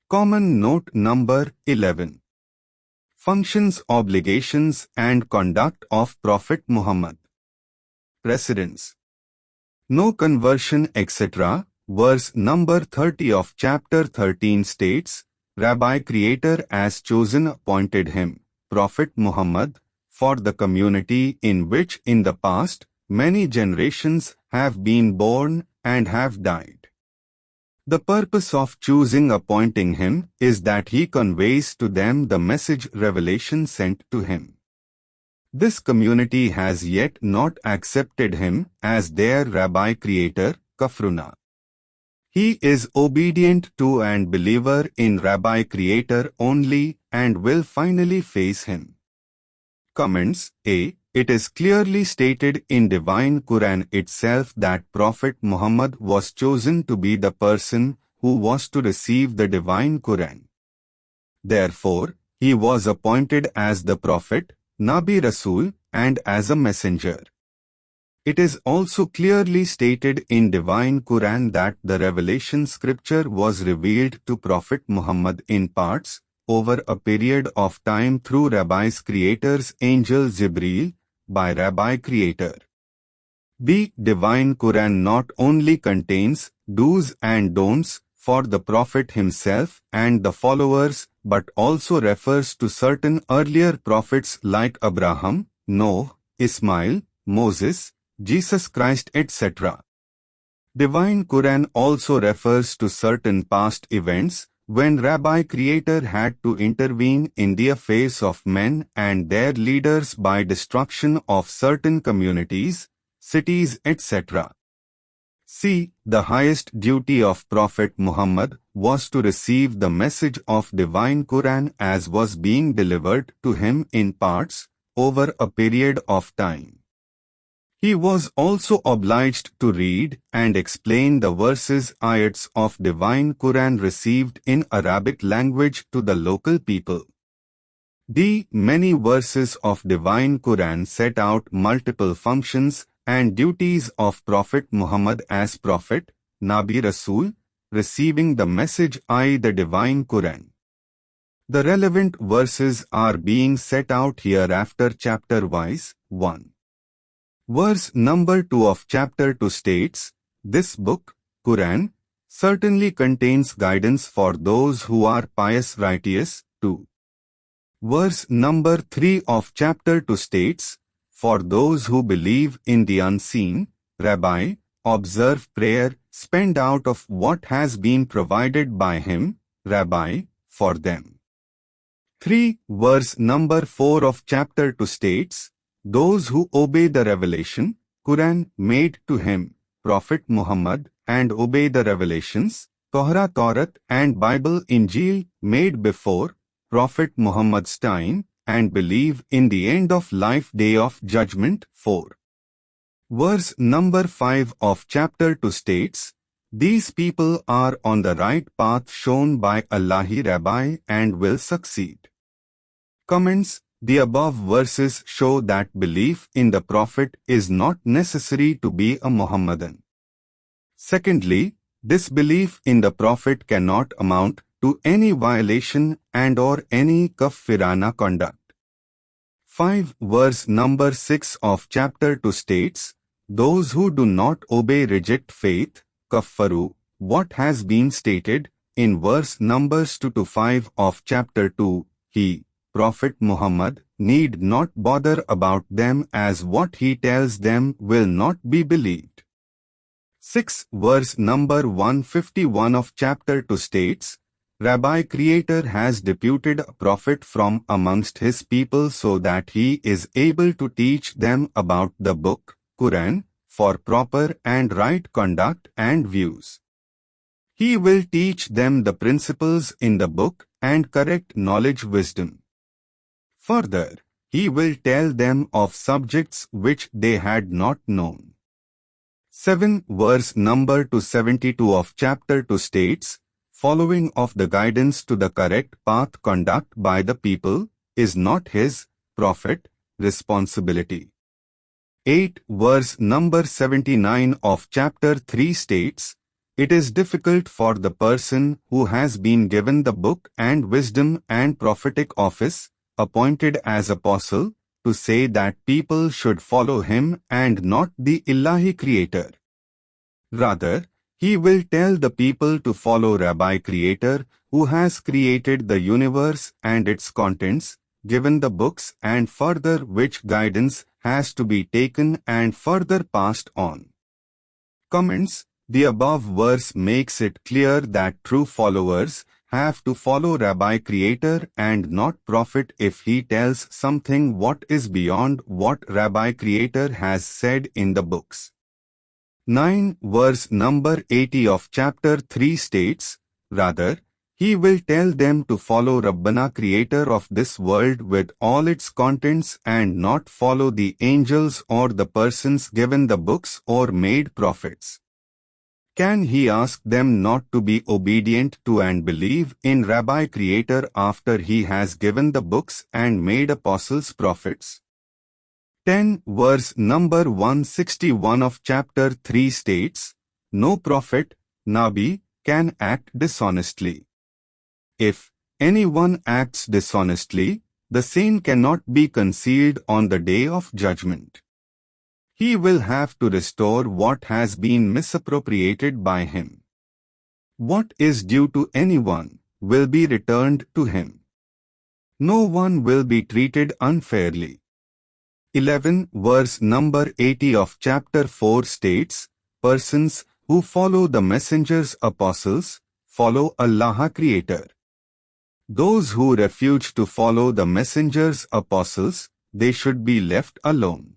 Common note number 11. Functions, obligations and conduct of Prophet Muhammad. Precedents. No conversion, etc. Verse number 30 of chapter 13 states, Rabbi Creator as chosen appointed him, Prophet Muhammad, for the community in which in the past many generations have been born and have died. The purpose of choosing appointing him is that he conveys to them the message revelation sent to him. This community has yet not accepted him as their Rabbi Creator, Kafruna. He is obedient to and believer in Rabbi Creator only and will finally face him. Comments. A. It is clearly stated in Divine Quran itself that Prophet Muhammad was chosen to be the person who was to receive the Divine Quran. Therefore, he was appointed as the Prophet, Nabi Rasul, and as a messenger. It is also clearly stated in Divine Quran that the revelation scripture was revealed to Prophet Muhammad in parts, over a period of time through Rabbi's Creator's angel Jibreel, by Rabbi Creator. The Divine Quran not only contains do's and don'ts for the Prophet himself and the followers, but also refers to certain earlier prophets like Abraham, Noah, Ismail, Moses, Jesus Christ, etc. Divine Quran also refers to certain past events when Rabbi Creator had to intervene in the affairs of men and their leaders by destruction of certain communities, cities, etc. C. The highest duty of Prophet Muhammad was to receive the message of Divine Quran as was being delivered to him in parts, over a period of time. He was also obliged to read and explain the verses ayats of Divine Quran received in Arabic language to the local people. The many verses of Divine Quran set out multiple functions and duties of Prophet Muhammad as Prophet, Nabi Rasul, receiving the message I the Divine Quran. The relevant verses are being set out hereafter chapter-wise. 1. Verse number 2 of chapter 2 states, this book, Quran, certainly contains guidance for those who are pious righteous. 2. Verse number 3 of chapter 2 states, for those who believe in the unseen, Rabbi, observe prayer, spend out of what has been provided by him, Rabbi, for them. 3. Verse number 4 of chapter 2 states, those who obey the revelation, Quran, made to him, Prophet Muhammad, and obey the revelations, Torah, and Bible, Injil, made before Prophet Muhammad's time, and believe in the end of life, day of judgment. 4. Verse number 5 of chapter 2 states, these people are on the right path shown by Allahi Rabbi and will succeed. Comments. The above verses show that belief in the Prophet is not necessary to be a Muhammadan. Secondly, this belief in the Prophet cannot amount to any violation and or any kaffirana conduct. 5. Verse number 6 of chapter 2 states, those who do not obey reject faith, kaffaru, what has been stated in verse numbers 2 to 5 of chapter 2, he, Prophet Muhammad, need not bother about them as what he tells them will not be believed. 6. Verse number 151 of chapter 2 states, Rabbi Creator has deputed a prophet from amongst his people so that he is able to teach them about the book, Quran, for proper and right conduct and views. He will teach them the principles in the book and correct knowledge wisdom. Further, he will tell them of subjects which they had not known. 7. Verse number 272 of chapter 2 states, following of the guidance to the correct path conduct by the people is not his, Prophet, responsibility. 8. Verse number 79 of chapter 3 states, It is difficult for the person who has been given the book and wisdom and prophetic office, appointed as apostle, to say that people should follow him and not the Ilahi Creator. Rather, he will tell the people to follow Rabbi Creator, who has created the universe and its contents, given the books, and further which guidance has to be taken and further passed on. Comments. The above verse makes it clear that true followers have to follow Rabbi Creator and not Prophet if he tells something what is beyond what Rabbi Creator has said in the books. 9 verse number 80 of chapter 3 states, rather, he will tell them to follow Rabbana Creator of this world with all its contents and not follow the angels or the persons given the books or made prophets. Can he ask them not to be obedient to and believe in Rabbi Creator after he has given the books and made apostles prophets? 10 verse number 161 of chapter 3 states, no prophet, Nabi, can act dishonestly. If anyone acts dishonestly, the same cannot be concealed on the day of judgment. He will have to restore what has been misappropriated by him. What is due to anyone will be returned to him. No one will be treated unfairly. 11 verse number 80 of chapter 4 states, persons who follow the messengers apostles, follow Allah Creator. Those who refuse to follow the messengers apostles, they should be left alone.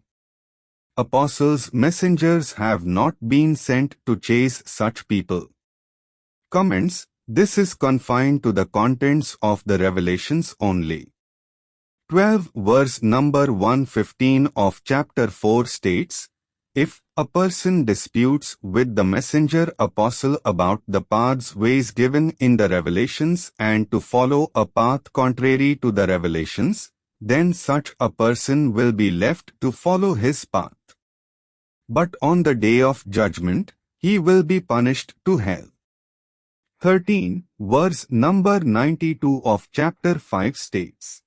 Apostles' messengers have not been sent to chase such people. Comments. This is confined to the contents of the revelations only. 12 verse number 115 of chapter 4 states, if a person disputes with the messenger apostle about the paths ways given in the revelations and to follow a path contrary to the revelations, then such a person will be left to follow his path. But on the day of judgment, he will be punished to hell. 13 verse number 92 of chapter 5 states,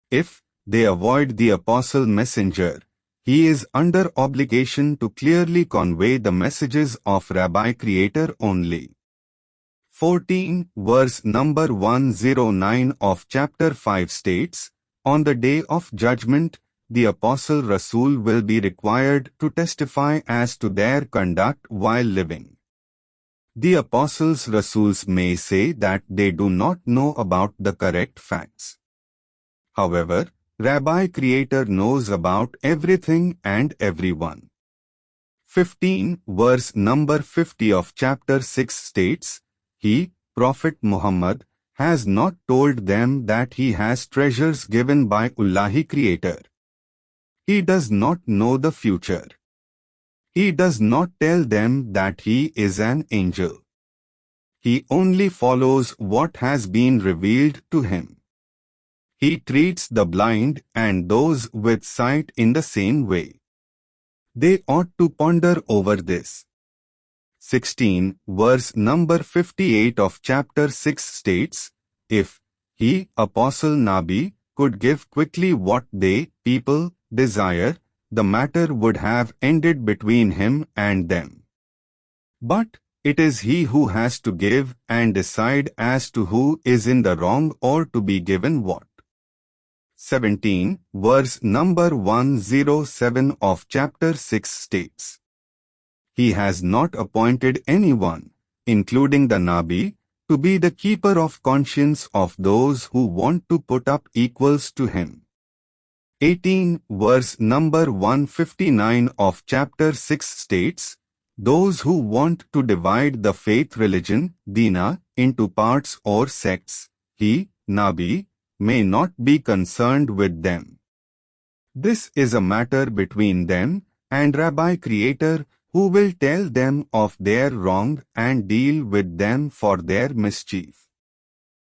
if they avoid the apostle messenger, he is under obligation to clearly convey the messages of Rabbi Creator only. 14 verse number 109 of chapter 5 states, on the day of judgment, the apostle Rasul will be required to testify as to their conduct while living. The apostles Rasuls may say that they do not know about the correct facts. However, Rabbi Creator knows about everything and everyone. 15 verse number 50 of chapter 6 states, he, Prophet Muhammad, has not told them that he has treasures given by Allahi Creator. He does not know the future. He does not tell them that he is an angel. He only follows what has been revealed to him. He treats the blind and those with sight in the same way. They ought to ponder over this. 16 verse number 58 of chapter 6 states, if he, Apostle Nabi, could give quickly what they, people, desire, the matter would have ended between him and them. But it is he who has to give and decide as to who is in the wrong or to be given what. 17 verse number 107 of chapter 6 states, he has not appointed anyone, including the Nabi, to be the keeper of conscience of those who want to put up equals to him. 18 verse number 159 of chapter 6 states, those who want to divide the faith religion, Dina, into parts or sects, he, Nabi, may not be concerned with them. This is a matter between them and Rabbi Creator, who will tell them of their wrong and deal with them for their mischief.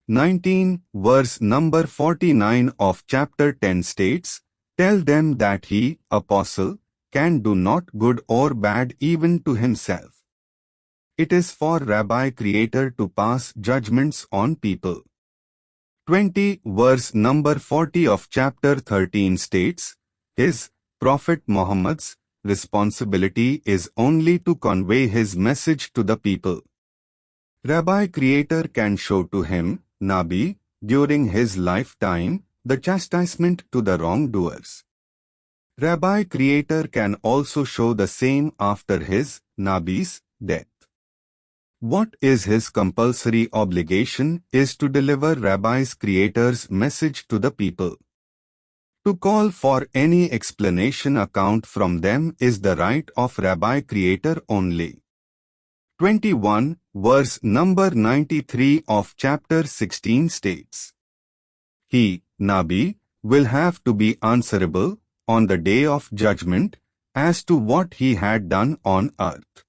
19 verse number 49 of chapter 10 states, tell them that he, apostle, can do not good or bad even to himself. It is for Rabbi Creator to pass judgments on people. 20 verse number 40 of chapter 13 states, his, Prophet Muhammad's, responsibility is only to convey his message to the people. Rabbi Creator can show to him, Nabi, during his lifetime, the chastisement to the wrongdoers. Rabbi Creator can also show the same after his, Nabi's, death. What is his compulsory obligation is to deliver Rabbi's Creator's message to the people. To call for any explanation account from them is the right of Rabbi Creator only. 21 verse number 93 of chapter 16 states, he, Nabi, will have to be answerable on the day of judgment as to what he had done on earth.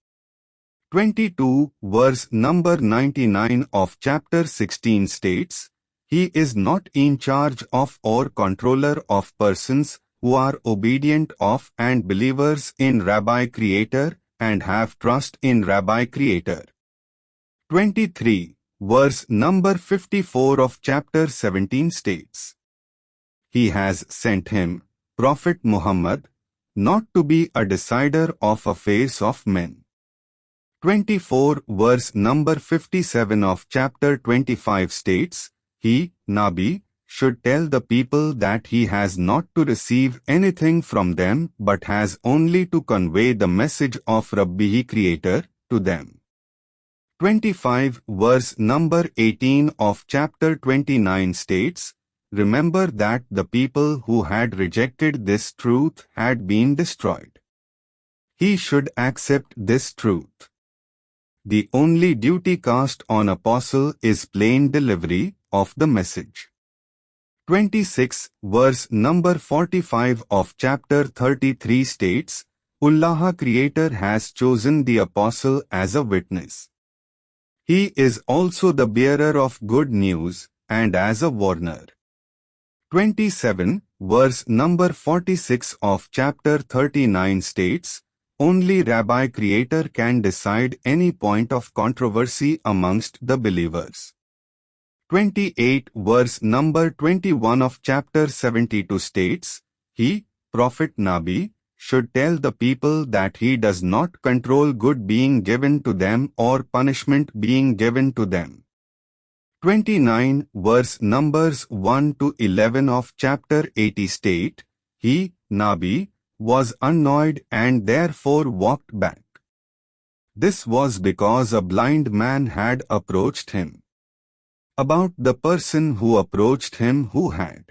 22 verse number 99 of chapter 16 states, he is not in charge of or controller of persons who are obedient of and believers in Rabbi Creator and have trust in Rabbi Creator. 23 verse number 54 of chapter 17 states, he has sent him, Prophet Muhammad, not to be a decider of affairs of men. 24 verse number 57 of chapter 25 states, he, Nabi, should tell the people that he has not to receive anything from them but has only to convey the message of Rabbihi Creator to them. 25 verse number 18 of chapter 29 states, remember that the people who had rejected this truth had been destroyed. He should accept this truth. The only duty cast on apostle is plain delivery of the message. 26 verse number 45 of chapter 33 states, Allah Creator has chosen the apostle as a witness. He is also the bearer of good news and as a warner. 27 verse number 46 of chapter 39 states, only Rabbi Creator can decide any point of controversy amongst the believers. 28 verse number 21 of chapter 72 states, he, Prophet Nabi, should tell the people that he does not control good being given to them or punishment being given to them. 29 verse numbers 1 to 11 of chapter 80 state, he, Nabi, was annoyed and therefore walked back. This was because a blind man had approached him. About the person who approached him who had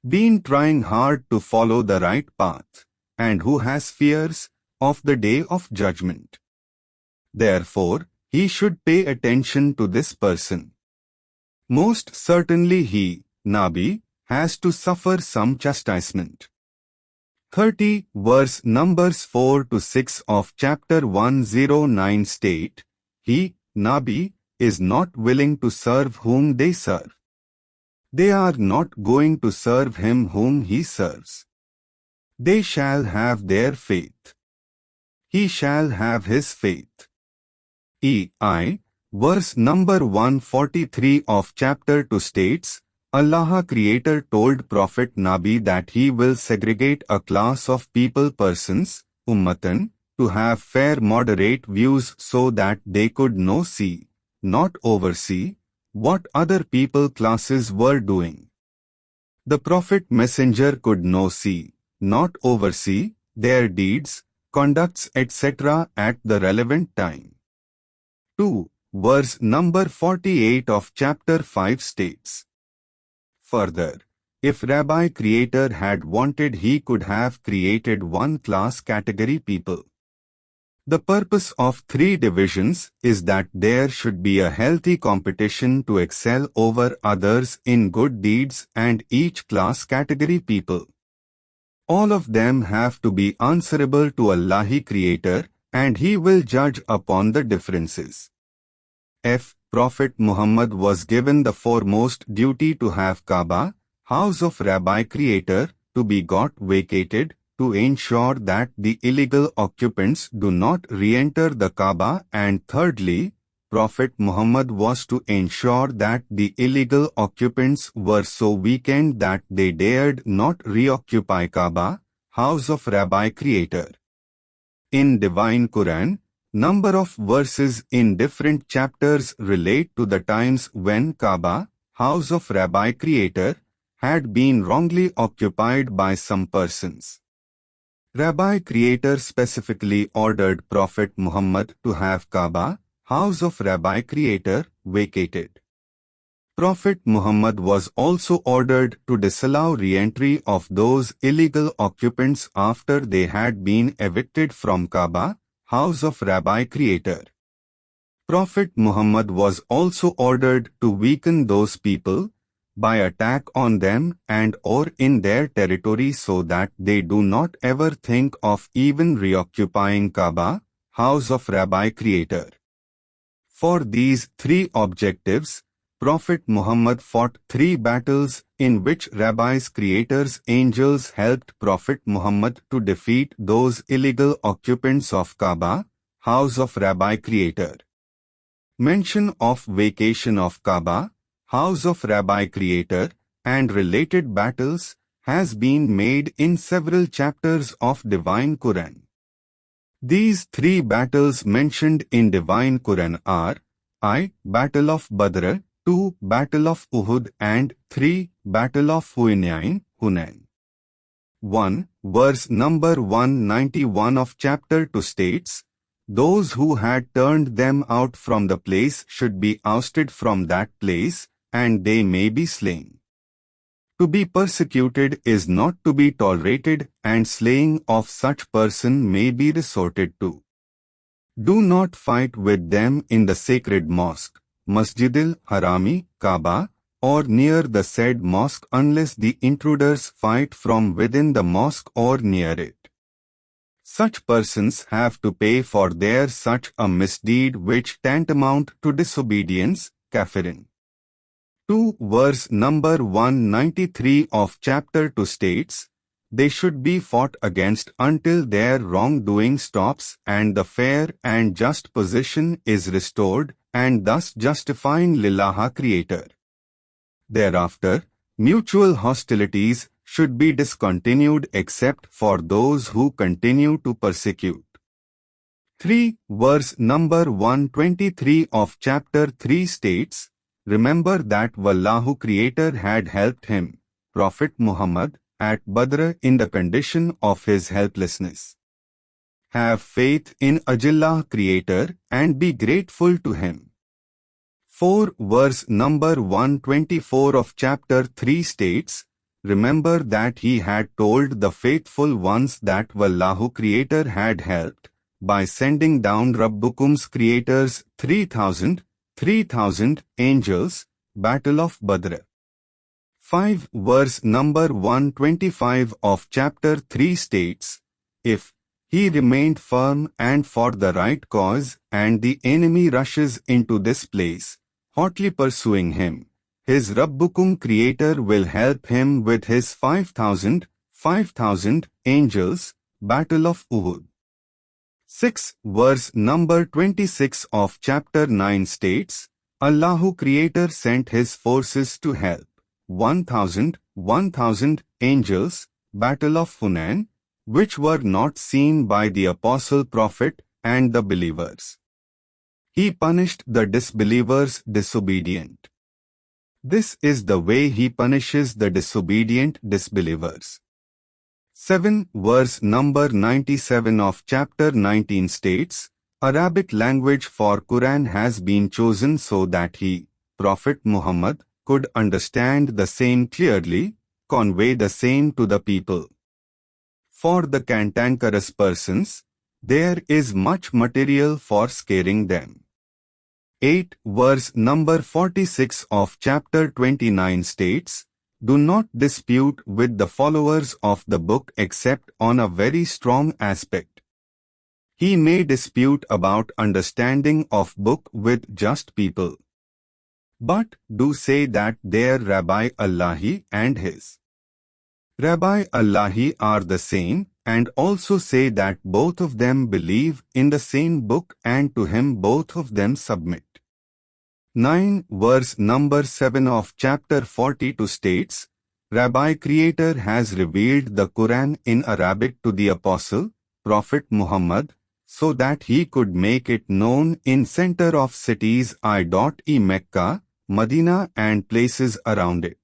been trying hard to follow the right path, and who has fears of the day of judgment. Therefore, he should pay attention to this person. Most certainly he, Nabi, has to suffer some chastisement. 30 verse numbers 4 to 6 of chapter 109 state, he, Nabi, is not willing to serve whom they serve. They are not going to serve him whom he serves. They shall have their faith. He shall have his faith. I, verse number 143 of chapter 2 states, Allah Creator told Prophet Nabi that he will segregate a class of people persons, ummatan, to have fair moderate views so that they could see, not oversee, what other people classes were doing. The Prophet Messenger could see, not oversee, their deeds, conducts etc. at the relevant time. 2. Verse number 48 of chapter 5 states, further, if Rabbi Creator had wanted he could have created one class category people. The purpose of 3 divisions is that there should be a healthy competition to excel over others in good deeds and each class category people. All of them have to be answerable to Allahi Creator and He will judge upon the differences. Prophet Muhammad was given the foremost duty to have Kaaba, house of Rabbi Creator, to be got vacated, to ensure that the illegal occupants do not re-enter the Kaaba, and thirdly, Prophet Muhammad was to ensure that the illegal occupants were so weakened that they dared not reoccupy Kaaba, house of Rabbi Creator. In Divine Quran, number of verses in different chapters relate to the times when Kaaba, house of Rabbi Creator, had been wrongly occupied by some persons. Rabbi Creator specifically ordered Prophet Muhammad to have Kaaba, house of Rabbi Creator, vacated. Prophet Muhammad was also ordered to disallow re-entry of those illegal occupants after they had been evicted from Kaaba, house of Rabbi Creator. Prophet Muhammad was also ordered to weaken those people by attack on them and or in their territory so that they do not ever think of even reoccupying Kaaba, house of Rabbi Creator. For these three objectives, Prophet Muhammad fought 3 battles in which Rabbi's Creator's angels helped Prophet Muhammad to defeat those illegal occupants of Kaaba, house of Rabbi Creator. Mention of vacation of Kaaba, house of Rabbi Creator, and related battles has been made in several chapters of Divine Quran. These 3 battles mentioned in Divine Quran are I. Battle of Badr, 2. Battle of Uhud, and 3. Battle of Hunayn. 1. Verse number 191 of chapter 2 states, those who had turned them out from the place should be ousted from that place, and they may be slain. To be persecuted is not to be tolerated, and slaying of such person may be resorted to. Do not fight with them in the sacred mosque, Masjidil Harami, Kaaba, or near the said mosque unless the intruders fight from within the mosque or near it. Such persons have to pay for their such a misdeed which tantamount to disobedience, kafirin. 2. Verse number 193 of chapter 2 states, they should be fought against until their wrongdoing stops and the fair and just position is restored, and thus justifying Lillaha Creator. Thereafter, mutual hostilities should be discontinued except for those who continue to persecute. 3. Verse number 123 of chapter 3 states, remember that Wallahu Creator had helped him, Prophet Muhammad, at Badr in the condition of his helplessness. Have faith in Ajillah Creator and be grateful to him. 4. Verse number 124 of chapter 3 states, remember that he had told the faithful ones that Wallahu Creator had helped by sending down Rabbukum's Creator's 3,000 angels, Battle of Badr. 5. Verse number 125 of chapter 3 states, if he remained firm and for the right cause, and the enemy rushes into this place, hotly pursuing him, his Rabbukum Creator will help him with his 5,000 angels, Battle of Uhud. 6. Verse number 26 of chapter 9 states, Allahu Creator sent his forces to help 1,000 angels, Battle of Hunayn, which were not seen by the Apostle Prophet and the believers. He punished the disbelievers disobedient. This is the way he punishes the disobedient disbelievers. 7. Verse number 97 of chapter 19 states, Arabic language for Quran has been chosen so that he, Prophet Muhammad, could understand the same clearly, convey the same to the people. For the cantankerous persons, there is much material for scaring them. 8. Verse number 46 of chapter 29 states, do not dispute with the followers of the book except on a very strong aspect. He may dispute about understanding of book with just people. But do say that their Rabbi Allahi and his Rabbi Allahi are the same, and also say that both of them believe in the same book and to him both of them submit. 9 verse number 7 of chapter 42 states, Rabbi Creator has revealed the Quran in Arabic to the Apostle, Prophet Muhammad, so that he could make it known in center of cities i.e. Mecca, Medina and places around it.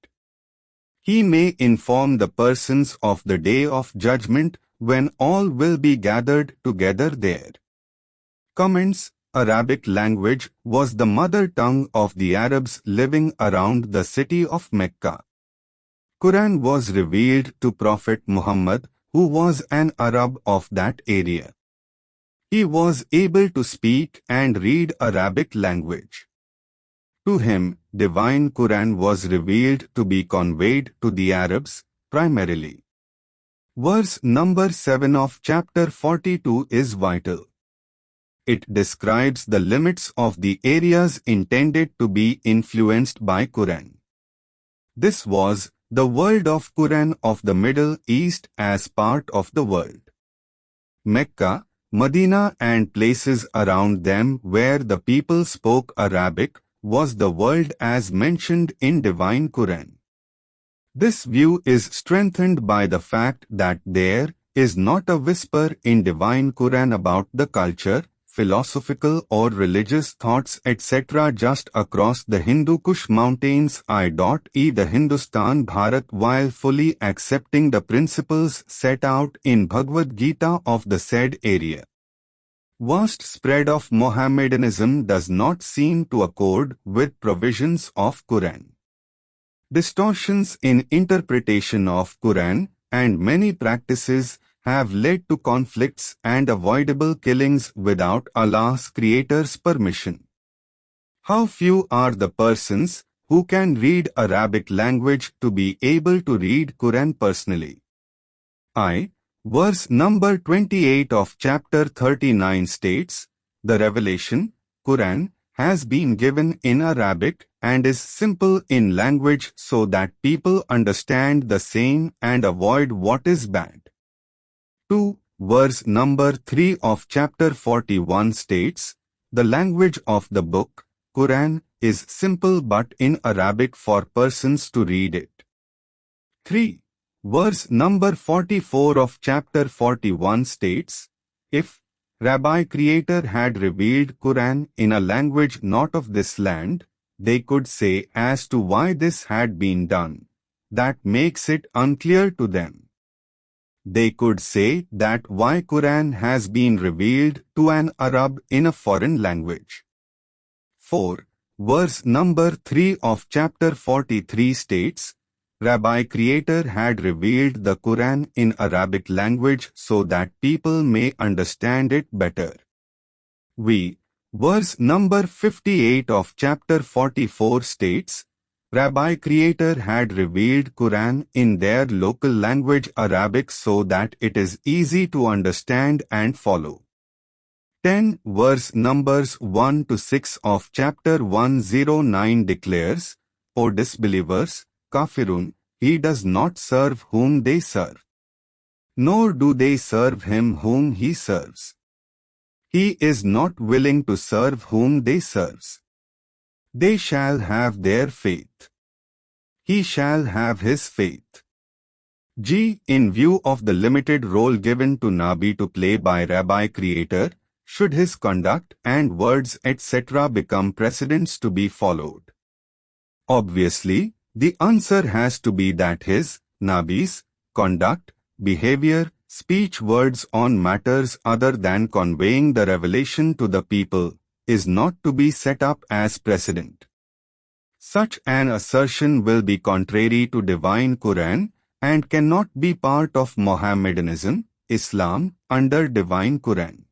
He may inform the persons of the day of judgment when all will be gathered together there. Comments: Arabic language was the mother tongue of the Arabs living around the city of Mecca. Quran was revealed to Prophet Muhammad, who was an Arab of that area. He was able to speak and read Arabic language. To him, divine Quran was revealed to be conveyed to the Arabs, primarily. Verse number 7 of chapter 42 is vital. It describes the limits of the areas intended to be influenced by Quran. This was the world of Quran of the Middle East as part of the world. Mecca, Medina and places around them where the people spoke Arabic was the world as mentioned in Divine Quran. This view is strengthened by the fact that there is not a whisper in Divine Quran about the culture, philosophical or religious thoughts etc. just across the Hindu Kush mountains i.e. the Hindustan Bharat while fully accepting the principles set out in Bhagavad Gita of the said area. Vast spread of Mohammedanism does not seem to accord with provisions of Quran. Distortions in interpretation of Quran and many practices have led to conflicts and avoidable killings without Allah's Creator's permission. How few are the persons who can read Arabic language to be able to read Quran personally? Verse number 28 of chapter 39 states, the revelation, Quran, has been given in Arabic and is simple in language so that people understand the same and avoid what is bad. 2. Verse number 3 of chapter 41 states, the language of the book, Quran, is simple but in Arabic for persons to read it. 3. Verse number 44 of chapter 41 states, if Rabbi Creator had revealed Quran in a language not of this land, they could say as to why this had been done. That makes it unclear to them. They could say that why Quran has been revealed to an Arab in a foreign language. 4. Verse number 3 of chapter 43 states, Rabbi Creator had revealed the Quran in Arabic language so that people may understand it better. Verse number 58 of chapter 44 states, Rabbi Creator had revealed Quran in their local language Arabic so that it is easy to understand and follow. 10. Verse numbers 1 to 6 of chapter 109 declares, O disbelievers, Kafirun, he does not serve whom they serve, nor do they serve him whom he serves. He is not willing to serve whom they serves. They shall have their faith. He shall have his faith. In view of the limited role given to Nabi to play by Rabbi Creator, should his conduct and words etc. become precedents to be followed? Obviously, the answer has to be that his, Nabi's, conduct, behavior, speech words on matters other than conveying the revelation to the people, is not to be set up as precedent. Such an assertion will be contrary to divine Quran and cannot be part of Mohammedanism, Islam, under divine Quran.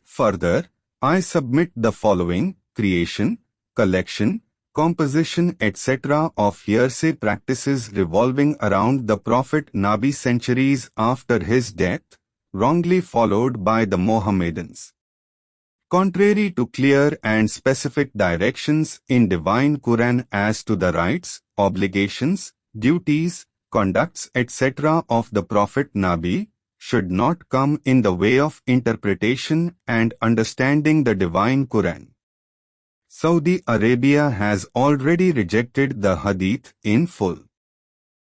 Further, I submit the following, creation, collection, composition etc. of hearsay practices revolving around the Prophet Nabi centuries after his death, wrongly followed by the Mohammedans. Contrary to clear and specific directions in divine Quran as to the rights, obligations, duties, conducts etc. of the Prophet Nabi, should not come in the way of interpretation and understanding the divine Quran. Saudi Arabia has already rejected the hadith in full.